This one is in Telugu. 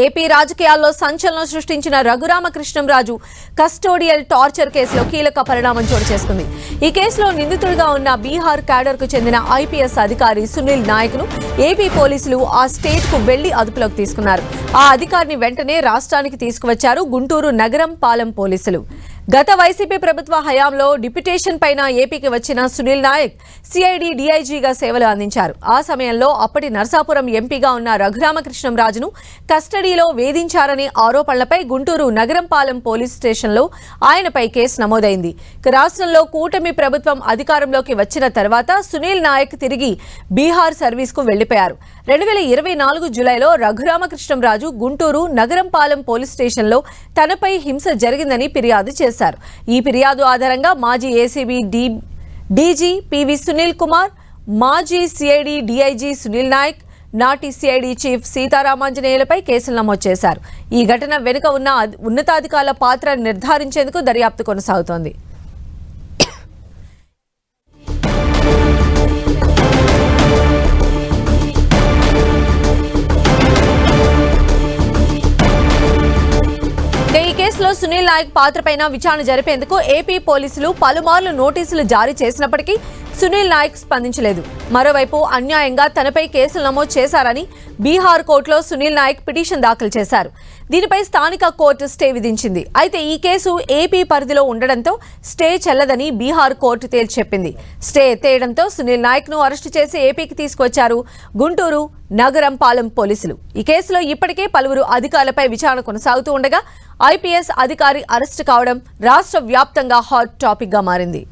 ఏపీ రాజకీయాల్లో సంచలనం సృష్టించిన రఘురామకృష్ణంరాజు కస్టోడియల్ టార్చర్ కేసులో కీలక పరిణామం చోటు చేసుకుంది. ఈ కేసులో నిందితుడిగా ఉన్న బీహార్ క్యాడర్ కు చెందిన ఐపీఎస్ అధికారి సునీల్ నాయక్ ను ఏపీ పోలీసులు ఆ స్టేట్ కు వెళ్లి అదుపులోకి తీసుకున్నారు. ఆ అధికారిని వెంటనే రాష్ట్రానికి తీసుకువచ్చారు గుంటూరు నగరం పాలెం పోలీసులు. గత వైసీపీ ప్రభుత్వ హయాంలో డిప్యుటేషన్ పైన ఏపీకి వచ్చిన సునీల్ నాయక్ సిఐడి డీఐజీగా సేవలు అందించారు. ఆ సమయంలో అప్పటి నర్సాపురం ఎంపీగా ఉన్న రఘురామకృష్ణంరాజును కస్టడీలో వేధించారనే ఆరోపణలపై గుంటూరు నగరం పాలెం పోలీస్ స్టేషన్లో ఆయనపై కేసు నమోదైంది. రాష్ట్రంలో కూటమి ప్రభుత్వం అధికారంలోకి వచ్చిన తర్వాత సునీల్ నాయక్ తిరిగి బీహార్ సర్వీస్కు వెళ్లిపోయారు. 2024 జూలైలో రఘురామకృష్ణంరాజు గుంటూరు నగరం పాలెం పోలీస్ స్టేషన్లో తనపై హింస జరిగిందని ఫిర్యాదు చేశారు. ఈ ఫిర్యాదు ఆధారంగా మాజీ ACB DG PV Sunil Kumar, మాజీ సిఐడి డీఐజీ సునీల్ నాయక్, నాటి సిఐడి చీఫ్ సీతారామాంజనేయులపై కేసులు నమోదు చేశారు. ఈ ఘటన వెనుక ఉన్న ఉన్నతాధికారుల పాత్ర నిర్ధారించేందుకు దర్యాప్తు కొనసాగుతోంది. ఈ కేసులో సునీల్ నాయక్ పాత్రపైన విచారణ జరిపేందుకు ఏపీ పోలీసులు పలుమార్లు నోటీసులు జారీ చేసినప్పటికీ సునీల్ నాయక్ స్పందించలేదు. మరోవైపు అన్యాయంగా తనపై కేసులు నమోదు చేశారని బీహార్ కోర్టులో సునీల్ నాయక్ పిటిషన్ దాఖలు చేశారు. దీనిపై స్థానిక కోర్టు స్టే విధించింది. అయితే ఈ కేసు ఏపీ పరిధిలో ఉండడంతో స్టే చెల్లదని బీహార్ కోర్టు తేల్చి చెప్పింది. స్టే ఎత్తేయడంతో సునీల్ నాయక్ ను అరెస్టు చేసి ఏపీకి తీసుకొచ్చారు గుంటూరు నగరం పాలెం పోలీసులు. ఈ కేసులో ఇప్పటికే పలువురు అధికారులపై విచారణ కొనసాగుతూ ఉండగా ఐపీఎస్ అధికారి అరెస్టు కావడం రాష్ట్ర వ్యాప్తంగా హాట్ టాపిక్ గా మారింది.